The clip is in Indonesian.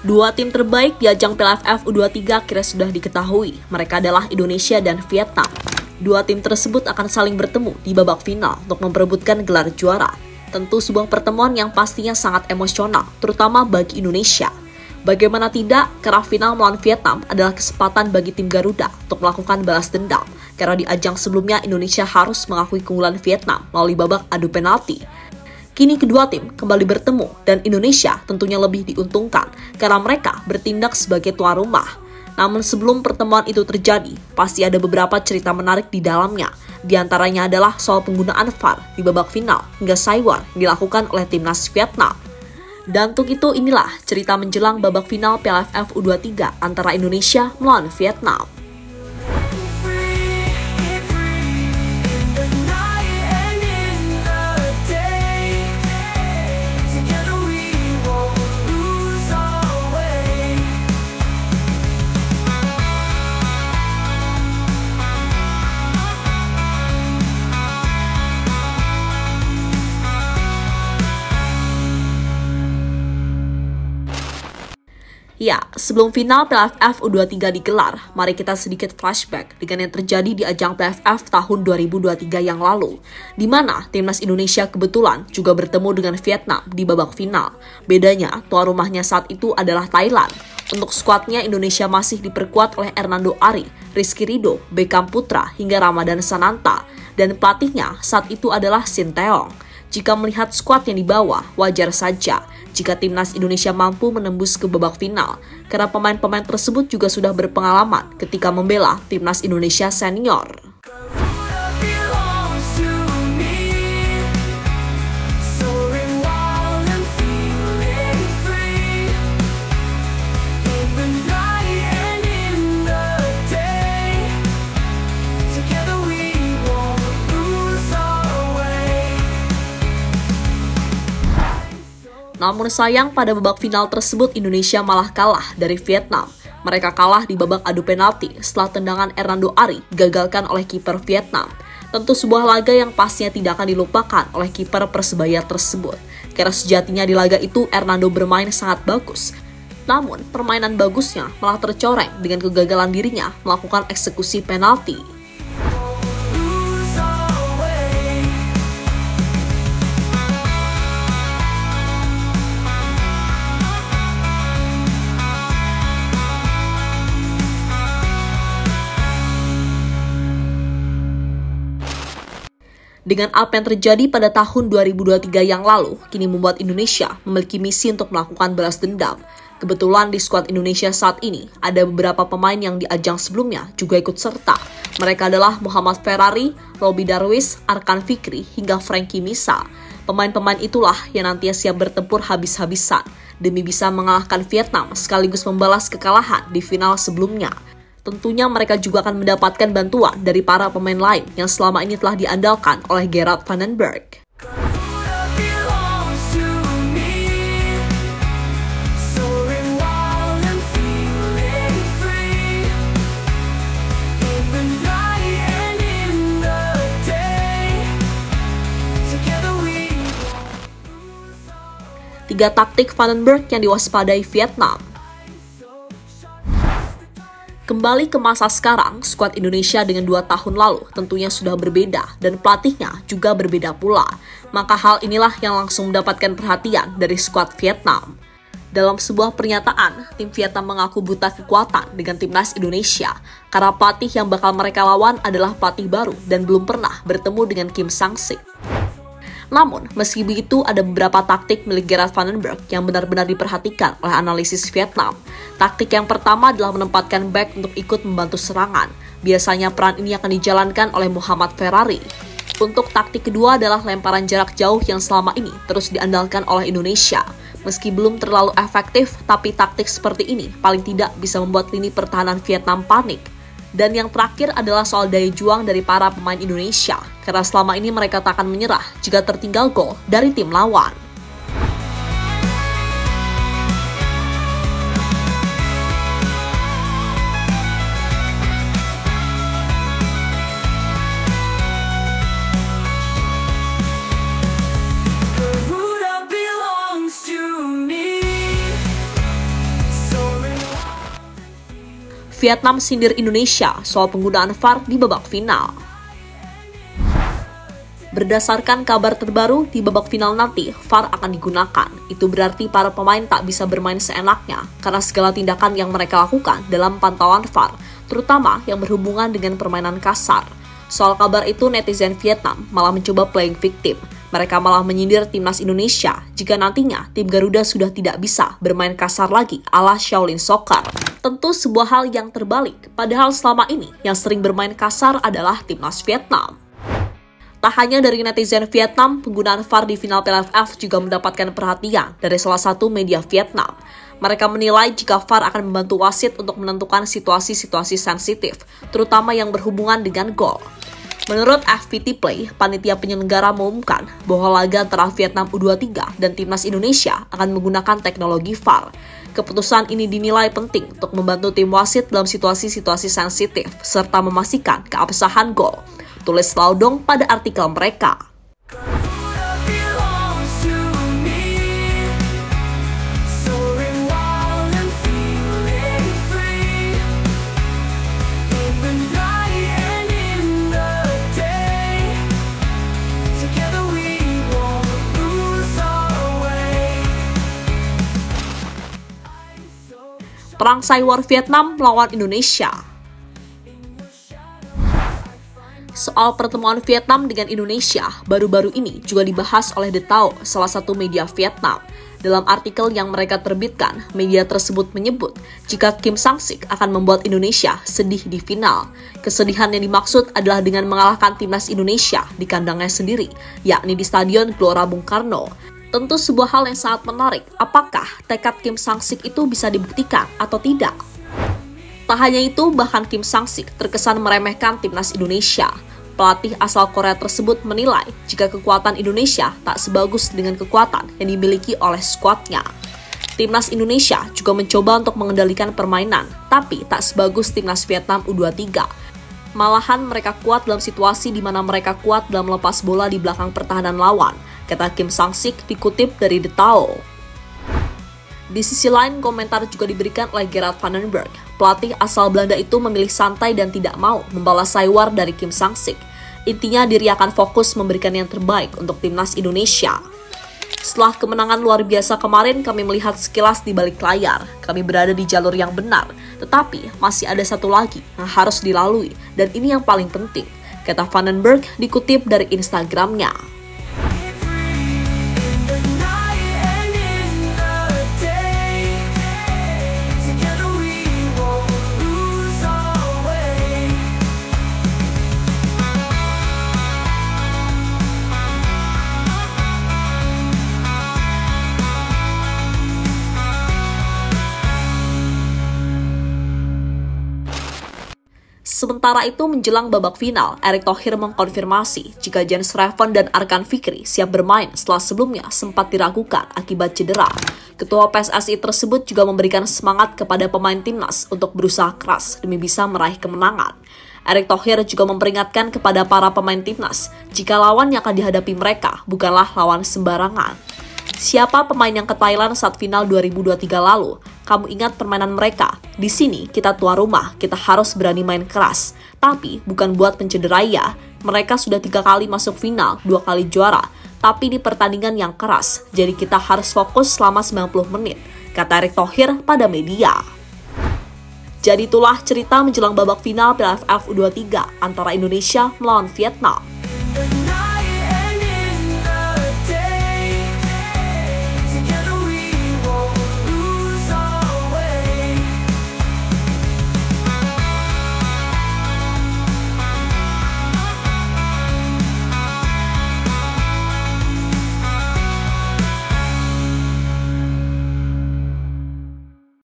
Dua tim terbaik di ajang Piala AFF U23 kira sudah diketahui. Mereka adalah Indonesia dan Vietnam. Dua tim tersebut akan saling bertemu di babak final untuk memperebutkan gelar juara. Tentu sebuah pertemuan yang pastinya sangat emosional, terutama bagi Indonesia. Bagaimana tidak, karena final melawan Vietnam adalah kesempatan bagi tim Garuda untuk melakukan balas dendam. Karena di ajang sebelumnya Indonesia harus mengakui keunggulan Vietnam melalui babak adu penalti. Kini kedua tim kembali bertemu dan Indonesia tentunya lebih diuntungkan karena mereka bertindak sebagai tuan rumah. Namun sebelum pertemuan itu terjadi, pasti ada beberapa cerita menarik di dalamnya. Di antaranya adalah soal penggunaan VAR di babak final hingga Saiwan dilakukan oleh timnas Vietnam. Dan untuk itu inilah cerita menjelang babak final Piala AFF U23 antara Indonesia melawan Vietnam. Ya, sebelum final Piala AFF U23 digelar, mari kita sedikit flashback dengan yang terjadi di ajang Piala AFF tahun 2023 yang lalu, di mana timnas Indonesia kebetulan juga bertemu dengan Vietnam di babak final. Bedanya, tuan rumahnya saat itu adalah Thailand. Untuk skuadnya, Indonesia masih diperkuat oleh Hernando Ari, Rizky Ridho, Beckham Putra, hingga Ramadan Sananta, dan pelatihnya saat itu adalah Sinteyong. Jika melihat skuad yang dibawa, wajar saja jika timnas Indonesia mampu menembus ke babak final, karena pemain-pemain tersebut juga sudah berpengalaman ketika membela timnas Indonesia senior. Namun sayang pada babak final tersebut Indonesia malah kalah dari Vietnam. Mereka kalah di babak adu penalti setelah tendangan Hernando Ari digagalkan oleh kiper Vietnam. Tentu sebuah laga yang pastinya tidak akan dilupakan oleh kiper Persebaya tersebut. Karena sejatinya di laga itu Hernando bermain sangat bagus. Namun permainan bagusnya malah tercoreng dengan kegagalan dirinya melakukan eksekusi penalti. Dengan apa yang terjadi pada tahun 2023 yang lalu, kini membuat Indonesia memiliki misi untuk melakukan balas dendam. Kebetulan di skuad Indonesia saat ini, ada beberapa pemain yang di ajang sebelumnya juga ikut serta. Mereka adalah Muhammad Ferrari, Robby Darwish, Arkan Fikri, hingga Frankie Misa. Pemain-pemain itulah yang nantinya siap bertempur habis-habisan demi bisa mengalahkan Vietnam sekaligus membalas kekalahan di final sebelumnya. Tentunya mereka juga akan mendapatkan bantuan dari para pemain lain yang selama ini telah diandalkan oleh Gerard Vandenberg. Tiga taktik Vandenberg yang diwaspadai Vietnam. Kembali ke masa sekarang, skuad Indonesia dengan 2 tahun lalu tentunya sudah berbeda dan pelatihnya juga berbeda pula. Maka hal inilah yang langsung mendapatkan perhatian dari skuad Vietnam. Dalam sebuah pernyataan, tim Vietnam mengaku buta kekuatan dengan timnas Indonesia karena pelatih yang bakal mereka lawan adalah pelatih baru dan belum pernah bertemu dengan Kim Sang-sik. Namun, meski begitu ada beberapa taktik milik Gerard Vandenberg yang benar-benar diperhatikan oleh analisis Vietnam. Taktik yang pertama adalah menempatkan back untuk ikut membantu serangan. Biasanya peran ini akan dijalankan oleh Muhammad Ferrari. Untuk taktik kedua adalah lemparan jarak jauh yang selama ini terus diandalkan oleh Indonesia. Meski belum terlalu efektif, tapi taktik seperti ini paling tidak bisa membuat lini pertahanan Vietnam panik. Dan yang terakhir adalah soal daya juang dari para pemain Indonesia, karena selama ini mereka tak akan menyerah jika tertinggal gol dari tim lawan. Vietnam sindir Indonesia soal penggunaan VAR di babak final. Berdasarkan kabar terbaru, di babak final nanti, VAR akan digunakan. Itu berarti para pemain tak bisa bermain seenaknya, karena segala tindakan yang mereka lakukan dalam pantauan VAR, terutama yang berhubungan dengan permainan kasar. Soal kabar itu, netizen Vietnam malah mencoba playing victim. Mereka malah menyindir timnas Indonesia jika nantinya tim Garuda sudah tidak bisa bermain kasar lagi ala Shaolin Soccer. Tentu sebuah hal yang terbalik, padahal selama ini yang sering bermain kasar adalah timnas Vietnam. Tak hanya dari netizen Vietnam, penggunaan VAR di final Piala AFF juga mendapatkan perhatian dari salah satu media Vietnam. Mereka menilai jika VAR akan membantu wasit untuk menentukan situasi-situasi sensitif, terutama yang berhubungan dengan gol. Menurut FPT Play, panitia penyelenggara mengumumkan bahwa laga antara Vietnam U23 dan timnas Indonesia akan menggunakan teknologi VAR. Keputusan ini dinilai penting untuk membantu tim wasit dalam situasi-situasi sensitif, serta memastikan keabsahan gol. Tulis Laudong pada artikel mereka. Perang cyber Vietnam melawan Indonesia. Soal pertemuan Vietnam dengan Indonesia baru-baru ini juga dibahas oleh The Tao, salah satu media Vietnam. Dalam artikel yang mereka terbitkan, media tersebut menyebut jika Kim Sang-sik akan membuat Indonesia sedih di final. Kesedihan yang dimaksud adalah dengan mengalahkan timnas Indonesia di kandangnya sendiri, yakni di Stadion Gelora Bung Karno. Tentu sebuah hal yang sangat menarik, apakah tekad Kim Sang-sik itu bisa dibuktikan atau tidak? Tak hanya itu, bahkan Kim Sang-sik terkesan meremehkan timnas Indonesia. Pelatih asal Korea tersebut menilai jika kekuatan Indonesia tak sebagus dengan kekuatan yang dimiliki oleh skuadnya. Timnas Indonesia juga mencoba untuk mengendalikan permainan, tapi tak sebagus timnas Vietnam U23. Malahan mereka kuat dalam situasi di mana mereka kuat dalam melepas bola di belakang pertahanan lawan, kata Kim Sang-sik dikutip dari The Tao. Di sisi lain, komentar juga diberikan oleh Gerard van den Berg. Pelatih asal Belanda itu memilih santai dan tidak mau membalas saywar dari Kim Sang-sik. Intinya diri akan fokus memberikan yang terbaik untuk timnas Indonesia. Setelah kemenangan luar biasa kemarin, kami melihat sekilas di balik layar. Kami berada di jalur yang benar, tetapi masih ada satu lagi yang harus dilalui, dan ini yang paling penting, kata Van den Berg dikutip dari Instagramnya. Sementara itu, menjelang babak final, Erick Thohir mengkonfirmasi jika Jens Schreven dan Arkan Fikri siap bermain setelah sebelumnya sempat diragukan akibat cedera. Ketua PSSI tersebut juga memberikan semangat kepada pemain timnas untuk berusaha keras demi bisa meraih kemenangan. Erick Thohir juga memperingatkan kepada para pemain timnas jika lawan yang akan dihadapi mereka bukanlah lawan sembarangan. Siapa pemain yang ke Thailand saat final 2023 lalu? Kamu ingat permainan mereka? Di sini kita tuan rumah, kita harus berani main keras. Tapi bukan buat pencederai ya. Mereka sudah 3 kali masuk final, 2 kali juara. Tapi di pertandingan yang keras, jadi kita harus fokus selama 90 menit, kata Erick Thohir pada media. Jadi itulah cerita menjelang babak final Piala AFF U23 antara Indonesia melawan Vietnam.